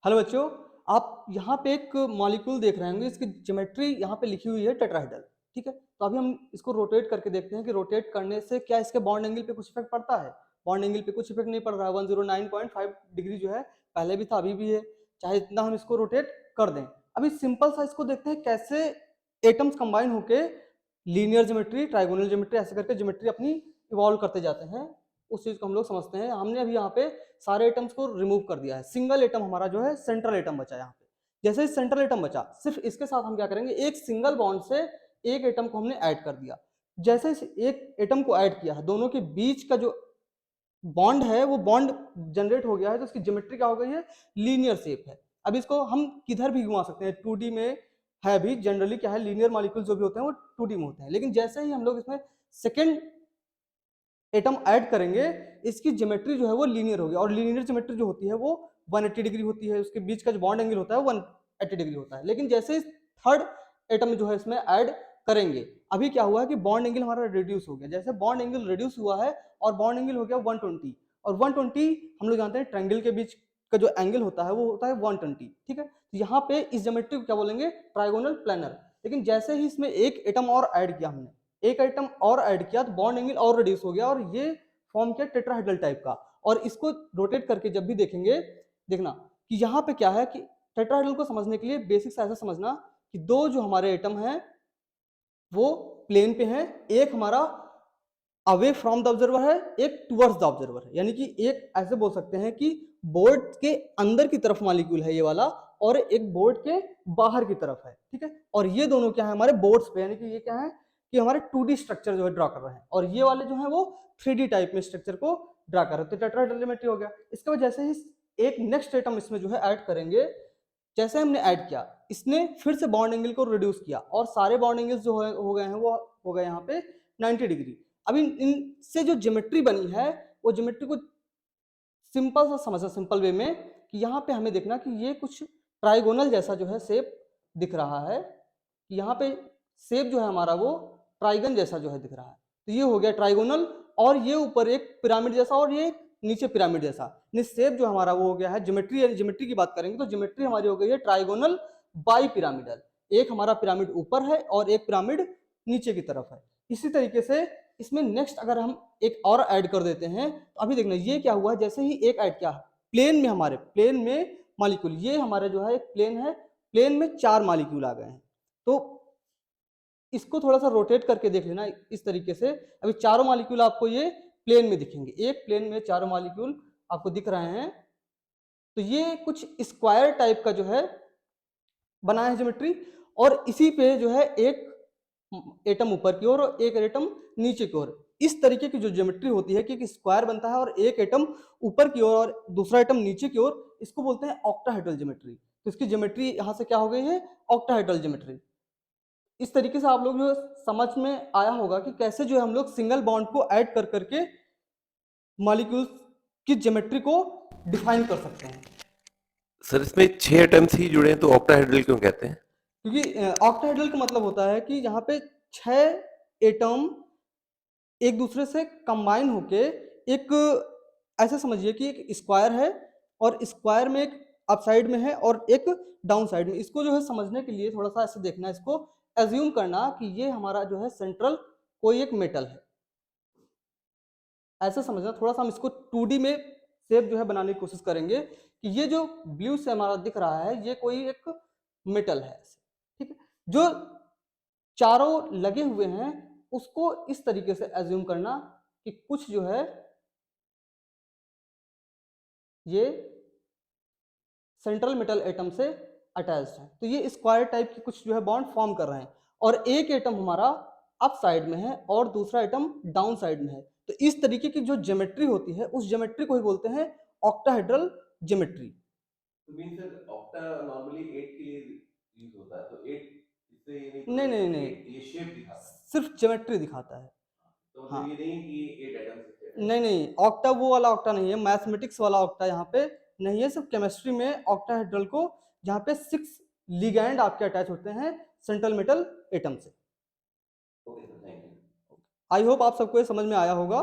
Hello बच्चों, आप यहाँ पे एक मॉलिक्यूल देख रहे होंगे। इसकी ज्योमेट्री यहाँ पे लिखी हुई है टेट्राहेड्रल। ठीक है, तो अभी हम इसको रोटेट करके देखते हैं कि रोटेट करने से क्या इसके बॉन्ड एंगल पे कुछ इफेक्ट पड़ता है। बॉन्ड एंगल पे कुछ इफेक्ट नहीं पड़ रहा है। 109.5 डिग्री जो है पहले भी था, अभी भी है, चाहे इतना हम इसको रोटेट कर दें। अभी सिंपल सा इसको देखते हैं कैसे एटम्स कंबाइन होके लीनियर ज्योमेट्री, ट्राइगोनल ज्योमेट्री ऐसे करके ज्योमेट्री अपनी इवॉल्व करते जाते हैं। उस चीज को हम लोग समझते हैं। हमने अभी यहाँ पे सारे एटम्स को रिमूव कर दिया है। सिंगल एटम हमारा जो है सेंट्रल एटम बचा यहाँ पे। जैसे ही सेंट्रल एटम बचा, सिर्फ इसके साथ हम क्या करेंगे, एक सिंगल बॉन्ड से एक एटम को हमने ऐड कर दिया। जैसे एक एटम को ऐड किया है, दोनों के बीच का जो बॉन्ड है वो बॉन्ड जनरेट हो गया है, तो उसकी ज्योमेट्री क्या हो गई है, लीनियर शेप है। अब इसको हम किधर भी घुमा सकते हैं। 2D में है भी जनरली क्या है, लीनियर मॉलिक्यूल जो भी होते हैं वो 2D में होते हैं। लेकिन जैसे ही हम लोग इसमें सेकेंड एटम ऐड करेंगे, इसकी ज्योमेट्री जो है वो लीनियर होगी। और लीनियर ज्योमेट्री जो होती है वो 180 डिग्री होती है। उसके बीच का जो बॉन्ड एंगल होता है वो 180 डिग्री होता है। लेकिन जैसे थर्ड एटम जो है इसमें ऐड करेंगे, अभी क्या हुआ है कि बॉन्ड एंगल हमारा रिड्यूस हो गया। जैसे बॉन्ड एंगल रिड्यूस हुआ है और बॉन्ड एंगल हो गया 120, और 120 हम लोग जानते हैं ट्रायंगल के बीच का जो एंगल होता है वो होता है 120। ठीक है, तो यहाँ पे इस ज्योमेट्री को क्या बोलेंगे, ट्राइगोनल प्लेनर। लेकिन जैसे ही इसमें एक एटम और ऐड किया हमने, एक आइटम और ऐड किया, तो बॉन्ड एंगल और रिड्यूस हो गया और ये फॉर्म किया टेट्राहेड्रल टाइप का। और इसको रोटेट करके जब भी देखेंगे, देखना कि यहाँ पे क्या है कि टेट्राहेड्रल को समझने के लिए बेसिक्स ऐसा समझना कि दो जो हमारे एटम हैं वो प्लेन पे हैं। एक हमारा अवे फ्रॉम द ऑब्जर्वर है, एक टुवर्ड्स द ऑब्जर्वर है। यानी कि एक ऐसे बोल सकते हैं कि बोर्ड के अंदर की तरफ मॉलिक्यूल है ये वाला, और एक बोर्ड के बाहर की तरफ है। ठीक है, और ये दोनों क्या है हमारे बोर्ड्स पे, यानी कि ये क्या है कि हमारे 2D स्ट्रक्चर जो है ड्रा कर रहे हैं, और ये वाले जो है वो 3D टाइप में स्ट्रक्चर को ड्रा कर रहे हैं। तो टेट्राहेड्रल ज्योमेट्री हो गया। इसके बाद जैसे ही एक नेक्स्ट एटम इसमें जो है ऐड करेंगे, जैसे हमने ऐड किया, इसने फिर से बॉन्ड एंगल को रिड्यूस किया और सारे बॉन्ड एंगल्स जो हो गए हैं वो हो गए यहाँ पे 90 डिग्री। अब इनसे जो ज्योमेट्री बनी है वो ज्योमेट्री को सिंपल सा समझना, सिंपल वे में, कि यहाँ पे हमें देखना कि ये कुछ ट्राइगोनल जैसा जो है शेप दिख रहा है। यहाँ पे शेप जो है हमारा वो ट्राइगन जैसा जो है दिख रहा है। तो ये हो गया ट्राइगोनल, और ये ऊपर एक पिरामिड जैसा और ये नीचे पिरामिड जैसा। शेप जो हमारा वो हो गया है ज्योमेट्री। ज्योमेट्री की बात करेंगे तो ज्योमेट्री हमारी हो गई है ट्राइगोनल बाई पिरामिडल। एक हमारा पिरामिड ऊपर है और एक पिरामिड नीचे की तरफ है। इसी तरीके से इसमें नेक्स्ट अगर हम एक और ऐड कर देते हैं, तो अभी देखना ये क्या हुआ, जैसे ही एक ऐड किया प्लेन में, हमारे प्लेन में मॉलिक्यूल, ये हमारा जो है एक प्लेन है, प्लेन में 4 मॉलिक्यूल आ गए हैं। तो इसको थोड़ा सा रोटेट करके देख लेना इस तरीके से। अभी चारों मॉलिक्यूल आपको ये प्लेन में दिखेंगे, एक प्लेन में चारों मॉलिक्यूल आपको दिख रहे हैं। तो ये कुछ स्क्वायर टाइप का जो है बना है ज्योमेट्री, और इसी पे जो है एक एटम ऊपर की ओर और एक एटम नीचे की ओर। इस तरीके की जो ज्योमेट्री होती है कि एक स्क्वायर बनता है और एक एटम ऊपर की ओर और दूसरा एटम नीचे की ओर, इसको बोलते हैं ऑक्टाहेड्रल ज्योमेट्री। तो इसकी ज्योमेट्री यहां से क्या हो गई है, ऑक्टाहेड्रल ज्योमेट्री। इस तरीके से आप लोग जो समझ में आया होगा कि कैसे जो है हम लोग सिंगल बॉन्ड को ऐड कर करके मॉलिक्यूल्स की ज्योमेट्री को डिफाइन कर सकते हैं। सर इसमें 6 एटम्स ही जुड़े हैं तो ऑक्टाहेड्रल क्यों कहते हैं? क्योंकि ऑक्टाहेड्रल का मतलब होता है कि यहाँ पे 6 एटम एक दूसरे से कंबाइन होके एक, ऐसा समझिए कि एक स्क्वायर है और स्क्वायर में एक अप साइड में है और एक डाउन साइड में। इसको जो है समझने के लिए थोड़ा सा ऐसे देखना, इसको एज्यूम करना कि ये हमारा जो है सेंट्रल कोई एक मेटल है, ऐसे समझना। थोड़ा सा हम इसको 2D में शेप जो है बनाने की कोशिश करेंगे कि ये जो ब्लू से हमारा दिख रहा है ये कोई एक मेटल है। ठीक है, जो चारों लगे हुए हैं उसको इस तरीके से एज्यूम करना कि कुछ जो है ये सेंट्रल मेटल एटम से अटैच्ड है। तो ये स्क्वायर टाइप की कुछ जो है बॉन्ड फॉर्म कर रहे हैं, और एक एटम हमारा अप साइड में है और दूसरा एटम डाउन साइड में है। तो इस तरीके की जो ज्योमेट्री होती है उस ज्योमेट्री को ही बोलते हैं ऑक्टाहेड्रल ज्योमेट्री। तो मीन सर ऑक्टा नॉर्मली 8 के लिए यूज होता है, तो 8 इससे ये नहीं नहीं बोलेंगे नहीं कि नहीं, 8 ये शेप दिखाता है। सिर्फ ज्योमेट्री दिखाता है। तो मतलब हाँ, ये नहीं कि 8 एटम्स इससे अटैच नहीं नहीं, ऑक्टा वो वाला ऑक्टा नहीं है, मैथमेटिक्स वाला ऑक्टा यहाँ पे नहीं है। सिर्फ केमिस्ट्री में ऑक्टाहेड्रल को, जहाँ पे 6 लिगैंड आपके अटैच होते हैं सेंट्रल मेटल एटम से। है। Okay sir, thank you. I hope आप सबको ये समझ में आया होगा।